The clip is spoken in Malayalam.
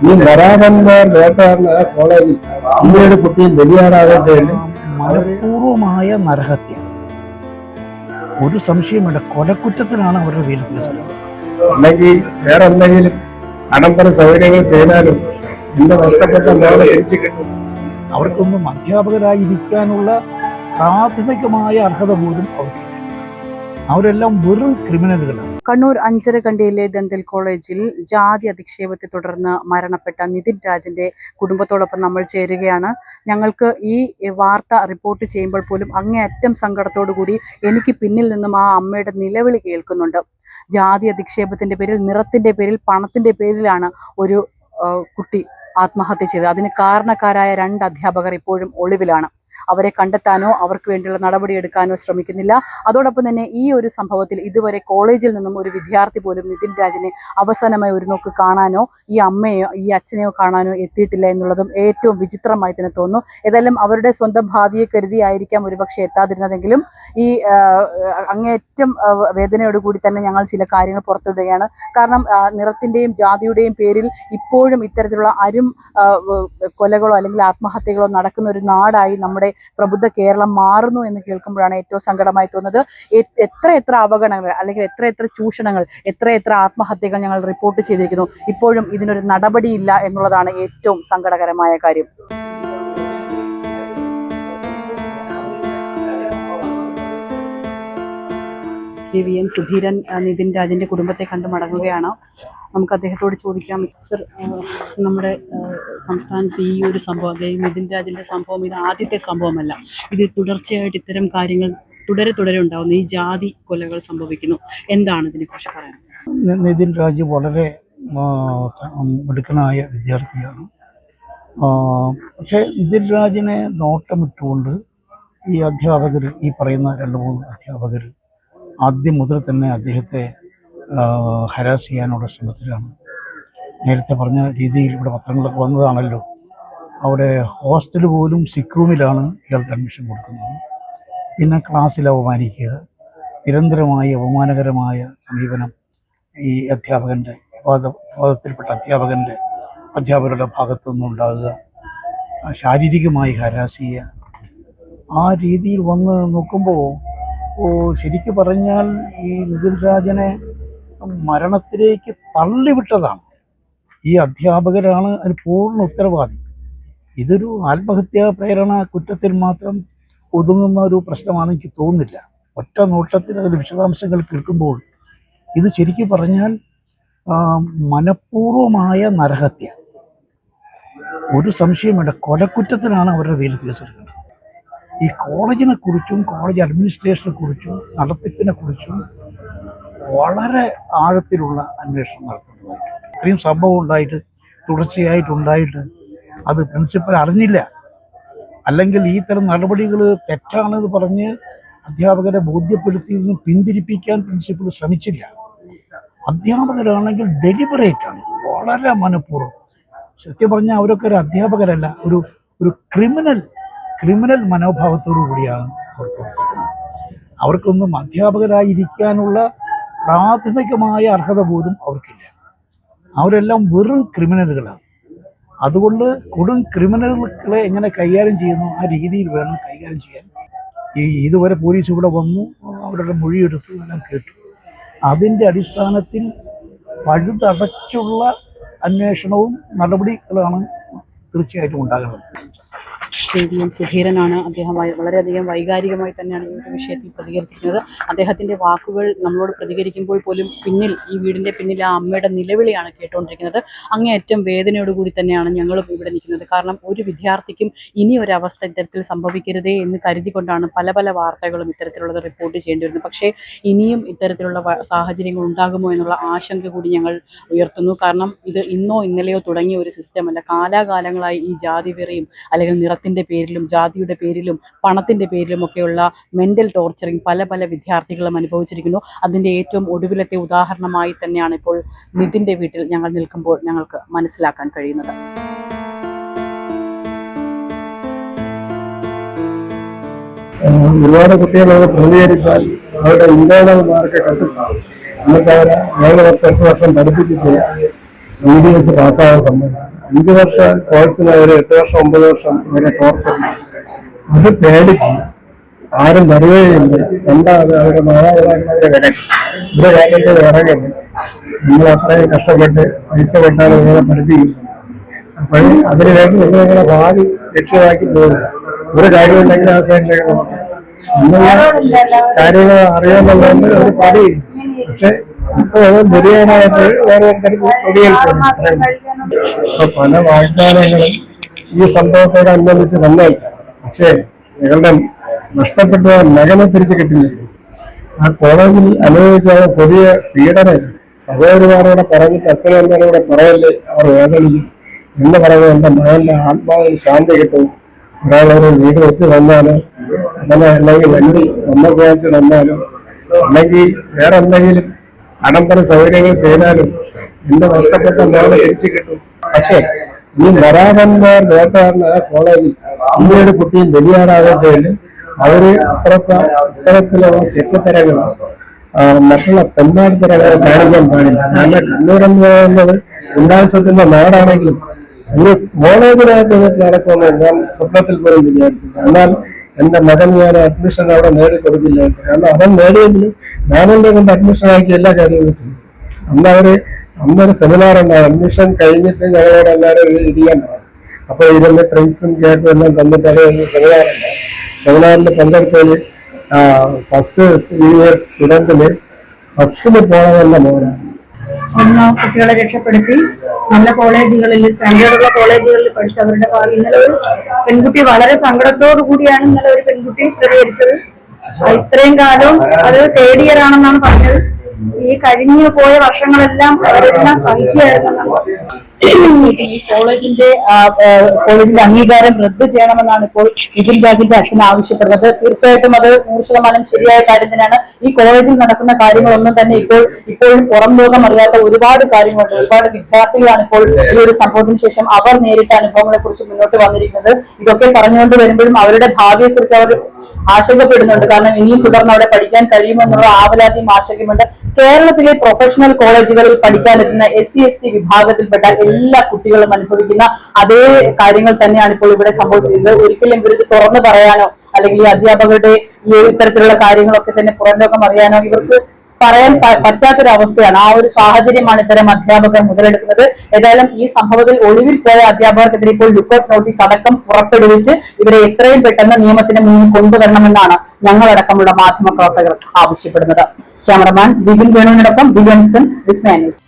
ഈ വരാതെന്ന നേട്ടാണ് കോളേജിൽ അമ്മയുടെ കുട്ടിയും ബലിയാടാതെ ചെയ്യുന്നത് മനഃപൂർവമായ നരഹത്യ. ഒരു സംശയമില്ല, കൊലക്കുറ്റത്തിനാണ് അവരുടെ പേരിൽ കേസെടുക്കുന്നത്. അല്ലെങ്കിൽ വേറെ എന്തെങ്കിലും ആഡംബര സൗകര്യങ്ങൾ ചെയ്താലും എന്റെ നഷ്ടപ്പെട്ട മോളെ തിരിച്ചു കിട്ടും. അവർക്കൊന്നും അധ്യാപകരായിരിക്കാനുള്ള പ്രാഥമികമായ അർഹത പോലും അവർക്കില്ല. അവരെല്ലാം വെറും ക്രിമിനലുകളാണ്. കണ്ണൂർ അഞ്ചരക്കണ്ടിയിലെ ദന്തൽ കോളേജിൽ ജാതി അധിക്ഷേപത്തെ തുടർന്ന് മരണപ്പെട്ട നിതിൻ രാജിന്റെ കുടുംബത്തോടൊപ്പം നമ്മൾ ചേരുകയാണ്. ഞങ്ങൾക്ക് ഈ വാർത്ത റിപ്പോർട്ട് ചെയ്യുമ്പോൾ പോലും അങ്ങേയറ്റം സങ്കടത്തോടു കൂടി എനിക്ക് പിന്നിൽ നിന്നും ആ അമ്മയുടെ നിലവിളി കേൾക്കുന്നുണ്ട്. ജാതി അധിക്ഷേപത്തിന്റെ പേരിൽ, നിറത്തിന്റെ പേരിൽ, പണത്തിന്റെ പേരിലാണ് ഒരു കുട്ടി ആത്മഹത്യ ചെയ്തത്. അതിന് കാരണക്കാരായ 2 അധ്യാപകർ ഇപ്പോഴും ഒളിവിലാണ്. അവരെ കണ്ടെത്താനോ അവർക്ക് വേണ്ടിയുള്ള നടപടിയെടുക്കാനോ ശ്രമിക്കുന്നില്ല. അതോടൊപ്പം തന്നെ ഈ ഒരു സംഭവത്തിൽ ഇതുവരെ കോളേജിൽ നിന്നും ഒരു വിദ്യാർത്ഥി പോലും നിതിൻ രാജിനെ അവസാനമായി ഒരു നോക്ക് കാണാനോ ഈ അമ്മയോ ഈ അച്ഛനെയോ കാണാനോ എത്തിയിട്ടില്ല എന്നുള്ളതും ഏറ്റവും വിചിത്രമായി തന്നെ തോന്നുന്നു. ഏതായാലും അവരുടെ സ്വന്തം ഭാവിയെ കരുതിയായിരിക്കാം ഒരുപക്ഷെ എത്താതിരുന്നതെങ്കിലും ഈ അങ്ങേയറ്റം വേദനയോടുകൂടി തന്നെ ഞങ്ങൾ ചില കാര്യങ്ങൾ പുറത്തുവിടുകയാണ്. കാരണം നിറത്തിൻ്റെയും ജാതിയുടെയും പേരിൽ ഇപ്പോഴും ഇത്തരത്തിലുള്ള കൊലകളോ അല്ലെങ്കിൽ ആത്മഹത്യകളോ നടക്കുന്ന ഒരു നാടായി നമ്മുടെ പ്രബുദ്ധ കേരളം മാറുന്നു എന്ന് കേൾക്കുമ്പോഴാണ് ഏറ്റവും സങ്കടമായി തോന്നുന്നത്. എത്ര അവഗണനകൾ അല്ലെങ്കിൽ എത്ര ചൂഷണങ്ങൾ, എത്ര ആത്മഹത്യകൾ ഞങ്ങൾ റിപ്പോർട്ട് ചെയ്തിരിക്കുന്നു. ഇപ്പോഴും ഇതിനൊരു നടപടിയില്ല എന്നുള്ളതാണ് ഏറ്റവും സങ്കടകരമായ കാര്യം. ശ്രീ വി എൻ സുധീരൻ നിതിൻ രാജിന്റെ കുടുംബത്തെ കണ്ടു മടങ്ങുകയാണ്. നമുക്ക് അദ്ദേഹത്തോട് ചോദിക്കാം, സർ, നമ്മുടെ സംസ്ഥാനത്ത് ഈ ഒരു സംഭവം, അതായത് നിതിൻ രാജിന്റെ സംഭവം ഇത് ആദ്യത്തെ സംഭവമല്ല. ഇത് തുടർച്ചയായിട്ട് ഇത്തരം കാര്യങ്ങൾ തുടരെ ഉണ്ടാവുന്നു. ഈ ജാതി കൊലകൾ സംഭവിക്കുന്നു. എന്താണ് ഇതിനെക്കുറിച്ച് പറയാൻ? നിതിൻ രാജ് വളരെ മിടുക്കനായ വിദ്യാർത്ഥിയാണ്. പക്ഷേ നിതിൻ രാജിനെ നോട്ടമിട്ടുകൊണ്ട് ഈ അധ്യാപകർ, ഈ പറയുന്ന 2-3 അധ്യാപകർ ആദ്യം മുതൽ തന്നെ അദ്ദേഹത്തെ ഹരാസ് ചെയ്യാനുള്ള ശ്രമത്തിലാണ്. നേരത്തെ പറഞ്ഞ രീതിയിൽ ഇവിടെ പത്രങ്ങളൊക്കെ വന്നതാണല്ലോ. അവിടെ ഹോസ്റ്റൽ പോലും സിക്ക് റൂമിലാണ് ഇയാൾക്ക് അഡ്മിഷൻ കൊടുക്കുന്നത്. പിന്നെ ക്ലാസ്സിൽ അപമാനിക്കുക, നിരന്തരമായ അപമാനകരമായ സമീപനം ഈ അധ്യാപകൻ്റെ വിവാദത്തിൽപ്പെട്ട അധ്യാപകരുടെ ഭാഗത്തു നിന്നുണ്ടാകുക, ശാരീരികമായി ഹരാസ് ചെയ്യുക. ആ രീതിയിൽ വന്ന് നോക്കുമ്പോൾ ശരിക്കു പറഞ്ഞാൽ ഈ നിതിൻ രാജനെ മരണത്തിലേക്ക് തള്ളിവിട്ടതാണ് ഈ അധ്യാപകരാണ് അതിന് പൂർണ്ണ ഉത്തരവാദി. ഇതൊരു ആത്മഹത്യാ പ്രേരണ കുറ്റത്തിൽ മാത്രം ഒതുങ്ങുന്ന ഒരു പ്രശ്നമാണെന്ന് എനിക്ക് തോന്നുന്നില്ല. ഒറ്റ നോട്ടത്തിൽ അതിൻ്റെ വിശദാംശങ്ങൾ കേൾക്കുമ്പോൾ ഇത് ശരിക്കും പറഞ്ഞാൽ മനഃപൂർവമായ നരഹത്യ. ഒരു സംശയമില്ല, കൊലക്കുറ്റത്തിനാണ് അവരുടെ പേരിൽ കേസെടുക്കുന്നത്. ഈ കോളേജിനെ കുറിച്ചും കോളേജ് അഡ്മിനിസ്ട്രേഷനെ കുറിച്ചും നടത്തിപ്പിനെ കുറിച്ചും വളരെ ആഴത്തിലുള്ള അന്വേഷണം നടത്തുന്നതായിട്ട്, ഇത്രയും സംഭവം ഉണ്ടായിട്ട് തുടർച്ചയായിട്ടുണ്ടായിട്ട് അത് പ്രിൻസിപ്പൽ അറിഞ്ഞില്ല. അല്ലെങ്കിൽ ഈ തരം നടപടികൾ തെറ്റാണെന്ന് പറഞ്ഞ് അധ്യാപകരെ ബോധ്യപ്പെടുത്തിയതിന് പിന്തിരിപ്പിക്കാൻ പ്രിൻസിപ്പൽ ശ്രമിച്ചില്ല. അധ്യാപകരാണെങ്കിൽ ഡെലിബറേറ്റാണ്, വളരെ മനഃപൂർവ്വം. സത്യം പറഞ്ഞാൽ അവരൊക്കെ ഒരു അധ്യാപകരല്ല, ഒരു ക്രിമിനൽ മനോഭാവത്തോടു കൂടിയാണ് അവർ പ്രവർത്തിക്കുന്നത്. അവർക്കൊന്നും അധ്യാപകരായിരിക്കാനുള്ള പ്രാഥമികമായ അർഹത പോലും അവർക്കില്ല. അവരെല്ലാം വെറും ക്രിമിനലുകളാണ്. അതുകൊണ്ട് കൊടും ക്രിമിനലുകളെ എങ്ങനെ കൈകാര്യം ചെയ്യുന്നു ആ രീതിയിൽ വേണം കൈകാര്യം ചെയ്യാൻ. ഇതുവരെ പോലീസ് ഇവിടെ വന്നു, അവരുടെ മൊഴിയെടുത്തു, എല്ലാം കേട്ടു. അതിൻ്റെ അടിസ്ഥാനത്തിൽ പഴുതടച്ചുള്ള അന്വേഷണവും നടപടികളാണ് തീർച്ചയായിട്ടും ഉണ്ടാകുന്നത്. ശ്രീ വി എൻ സുധീരനാണ്. അദ്ദേഹം വളരെയധികം വൈകാരികമായി തന്നെയാണ് ഈ ഒരു വിഷയത്തിൽ പ്രതികരിച്ചിരിക്കുന്നത്. അദ്ദേഹത്തിൻ്റെ വാക്കുകൾ നമ്മളോട് പ്രതികരിക്കുമ്പോൾ പോലും ഈ വീടിൻ്റെ പിന്നിൽ ആ അമ്മയുടെ നിലവിളിയാണ് കേട്ടുകൊണ്ടിരിക്കുന്നത്. അങ്ങേയറ്റം വേദനയോടുകൂടി തന്നെയാണ് ഞങ്ങളും ഇവിടെ നിൽക്കുന്നത്. കാരണം ഒരു വിദ്യാർത്ഥിക്കും ഇനി ഒരവസ്ഥ ഇത്തരത്തിൽ സംഭവിക്കരുതേ എന്ന് കരുതിക്കൊണ്ടാണ് പല വാർത്തകളും ഇത്തരത്തിലുള്ളത് റിപ്പോർട്ട് ചെയ്യേണ്ടി വരുന്നത്. പക്ഷേ ഇനിയും ഇത്തരത്തിലുള്ള സാഹചര്യങ്ങൾ ഉണ്ടാകുമോ എന്നുള്ള ആശങ്ക കൂടി ഞങ്ങൾ ഉയർത്തുന്നു. കാരണം ഇത് ഇന്നോ ഇന്നലെയോ തുടങ്ങിയ ഒരു സിസ്റ്റമല്ല. കാലാകാലങ്ങളായി ഈ ജാതി വെറിയും അല്ലെങ്കിൽ നിറത്തിൻ്റെ പേരിലും ജാതിയുടെ പേരിലും പണത്തിൻ്റെ പേരിലും ഒക്കെയുള്ള മെൻ്റൽ ടോർച്ചറിങ് പല വിദ്യാർത്ഥികളും അനുഭവിച്ചിരിക്കുന്നു. അതിൻ്റെ ഏറ്റവും ഒടുവിലത്തെ ഉദാഹരണമായി തന്നെയാണ് ഇപ്പോൾ നിതിൻ്റെ വീട്ടിൽ ഞങ്ങൾ നിൽക്കുമ്പോൾ ഞങ്ങൾക്ക് മനസ്സിലാക്കാൻ കഴിയുന്നത്. ഒരുപാട് കുട്ടികളോട് പ്രതികരിച്ചാൽ അവരുടെ ഇന്റേണൽ മാർക്ക് കണ്ടെത്താം. നമുക്ക് അവരെ 7 വർഷം 8 വർഷം പഠിപ്പിച്ചിട്ട് MBBS പാസ്സാകാൻ സമ്മതിക്കും. 5 വർഷം കോഴ്സിന് ഒരു 8 വർഷം 9 വർഷം വരെ ടോർച്ചർ. അത് പേടിച്ച് ആരും വരുകയില്ല. രണ്ടാമത് അവരുടെ മാതാപിതാക്കളുടെ വില ഇവരെ കാര്യത്തിൽ ഇറങ്ങുന്നു. നമ്മൾ അത്രയും കഷ്ടപ്പെട്ട് പൈസ കൊണ്ടാണ് നിങ്ങളെ പഠിപ്പിക്കുന്നത്. അപ്പോൾ അതിനുവേണ്ടി നിങ്ങളുടെ ഭാവി ലക്ഷ്യമാക്കി പോകുന്നു. ഒരു കാര്യമുണ്ടെങ്കിൽ ആ സൈഡിലേക്ക് നോക്കാം. കാര്യങ്ങൾ അറിയാമെന്നുള്ളതുകൊണ്ട് അവർ പറയും. പക്ഷെ ഇപ്പൊ ബലിയാനായിട്ട് ഓരോരുത്തർക്കും ഇപ്പൊ പല വാഗ്ദാനങ്ങളും ഈ സംഭവത്തോടനുബന്ധിച്ച് വന്നേക്കാം. പക്ഷേ നിങ്ങളുടെ നഷ്ടപ്പെട്ട മകനെ തിരിച്ചു കിട്ടില്ല. ആ കോളേജിൽ അനുഭവിച്ച പുതിയ പീഡനം സഹോദരിമാരോടെ പറഞ്ഞിട്ട് അച്ഛനമ്മമാരോടെ പറയല്ലേ അവർ വേദനിക്കും എന്ന് പറയുന്നത് എന്റെ മകന്റെ ആത്മാവിന് ശാന്തി കിട്ടും. ഒരാളൊരു വീട് വെച്ച് തന്നാലും അങ്ങനെ അല്ലെങ്കിൽ വണ്ടി വെച്ച് തന്നാലും അല്ലെങ്കിൽ വേറെ എന്തെങ്കിലും ആഡംബര സൗകര്യങ്ങൾ ചെയ്താലും എന്റെ നഷ്ടപ്പെട്ട മകനെ തിരിച്ചു കിട്ടും. പക്ഷേ ഈ വരാതന്മാർ നേട്ടാറിന് ആ കോളേജിൽ അമ്മയുടെ കുട്ടിയും ബലിയാടാകുകയും ചെയ്യല് അവര് ഇത്തരത്തിലുള്ള ചെറ്റത്തരങ്ങളാണ് മറ്റുള്ള പെണ്ണാടിത്തരങ്ങൾ കാണിക്കാൻ പാടില്ല. കാരണം കണ്ണൂരെന്ന് പറയുന്നത് ഉല്ലാസത്തിന്റെ നാടാണെങ്കിലും ഒരു കോളേജിനകത്ത് നടക്കുമെന്ന് ഞാൻ സ്വപ്നത്തിൽ പോലും വിചാരിച്ചില്ല. എന്നാൽ എന്റെ മകൻ ഞാൻ അഡ്മിഷൻ അവിടെ നേടിക്കൊടുക്കില്ല. കാരണം അവൻ നേടിയെങ്കിലും ഞാനെന്റെ കൊണ്ട് അഡ്മിഷൻ ആക്കി എല്ലാ കാര്യങ്ങളും ചെയ്യും. അന്നൊരു സെമിനാർ ഉണ്ടാകും. അഡ്മിഷൻ കഴിഞ്ഞിട്ട് ഞങ്ങളോട് എല്ലാവരും ഇരിക്കാൻ പറയും. അപ്പൊ ഇതിന്റെ ഫ്രണ്ട്സും കേട്ടും എല്ലാം തന്നിട്ട് അത് സെമിനാർ ഉണ്ടാകും. സെമിനാറിൽ പങ്കെടുത്തതിൽ ഫസ്റ്റ് ഇയർ സ്റ്റുഡന്റിന് ഫസ്റ്റിന് പോകണമെന്ന മോനാണ്. ഒന്ന് കുട്ടികളെ രക്ഷപ്പെടുത്തി നല്ല കോളേജുകളിൽ സ്റ്റാൻഡേർഡുള്ള കോളേജുകളിൽ പഠിച്ച് അവരുടെ ഭാവി. ഇന്നലെ ഒരു പെൺകുട്ടി വളരെ സങ്കടത്തോടു കൂടിയാണ് ഇന്നലെ ഒരു പെൺകുട്ടി പ്രതികരിച്ചത്. ഇത്രയും കാലം അത് തേർഡ് ഇയർ ആണെന്നാണ് പറഞ്ഞത്. ഈ കഴിഞ്ഞു പോയ വർഷങ്ങളെല്ലാം അവരെല്ലാം സഹിക്കുകയായിരുന്നു. ഈ കോളേജിന്റെ അംഗീകാരം റദ്ദ് ചെയ്യണമെന്നാണ് ഇപ്പോൾ നിതിൻ രാജിന്റെ അച്ഛൻ ആവശ്യപ്പെടുന്നത്. തീർച്ചയായിട്ടും അത് 100% ശരിയായ കാര്യം തന്നെയാണ്. ഈ കോളേജിൽ നടക്കുന്ന കാര്യങ്ങളൊന്നും തന്നെ ഇപ്പോഴും പുറം ലോകം അറിയാത്ത ഒരുപാട് കാര്യങ്ങളുണ്ട്. ഒരുപാട് വിദ്യാർത്ഥികളാണ് ഇപ്പോൾ ഈ ഒരു സംഭവത്തിന് ശേഷം അവർ നേരിട്ട അനുഭവങ്ങളെ കുറിച്ച് മുന്നോട്ട് വന്നിരിക്കുന്നത്. ഇതൊക്കെ പറഞ്ഞുകൊണ്ട് വരുമ്പോഴും അവരുടെ ഭാവിയെ കുറിച്ച് അവർ ആശങ്കപ്പെടുന്നുണ്ട്. കാരണം ഇനിയും തുടർന്ന് അവിടെ പഠിക്കാൻ കഴിയുമെന്നുള്ള ആവലാതിയും ആശങ്കയുമുണ്ട്. കേരളത്തിലെ പ്രൊഫഷണൽ കോളേജുകളിൽ പഠിക്കാനെത്തുന്ന SC/ST വിഭാഗത്തിൽപ്പെട്ട എല്ലാ കുട്ടികളും അനുഭവിക്കുന്ന അതേ കാര്യങ്ങൾ തന്നെയാണ് ഇപ്പോൾ ഇവിടെ സംഭവിച്ചിരിക്കുന്നത്. ഒരിക്കലും ഇവർക്ക് തുറന്നു പറയാനോ അല്ലെങ്കിൽ ഈ അധ്യാപകരുടെ ഈ ഇത്തരത്തിലുള്ള കാര്യങ്ങളൊക്കെ തന്നെ പുറം ലോകം അറിയാനോ ഇവർക്ക് പറയാൻ പറ്റാത്തൊരവസ്ഥയാണ്. ആ ഒരു സാഹചര്യമാണ് ഇത്തരം അധ്യാപകർ മുതലെടുക്കുന്നത്. ഏതായാലും ഈ സംഭവത്തിൽ ഒളിവിൽ പോയ അധ്യാപകർക്കെതിരെ ഇപ്പോൾ ലുക്കൌട്ട് നോട്ടീസ് അടക്കം പുറപ്പെടുവിച്ച് ഇവരെ എത്രയും പെട്ടെന്ന് നിയമത്തിന് മുന്നിൽ കൊണ്ടുവരണമെന്നാണ് ഞങ്ങളടക്കമുള്ള മാധ്യമ പ്രവർത്തകർ ആവശ്യപ്പെടുന്നത്. ക്യാമറമാൻ ബിബിൻ വേണുവിനോടൊപ്പം ബിബിൻസൺ, വിസ്മയ ന്യൂസ്.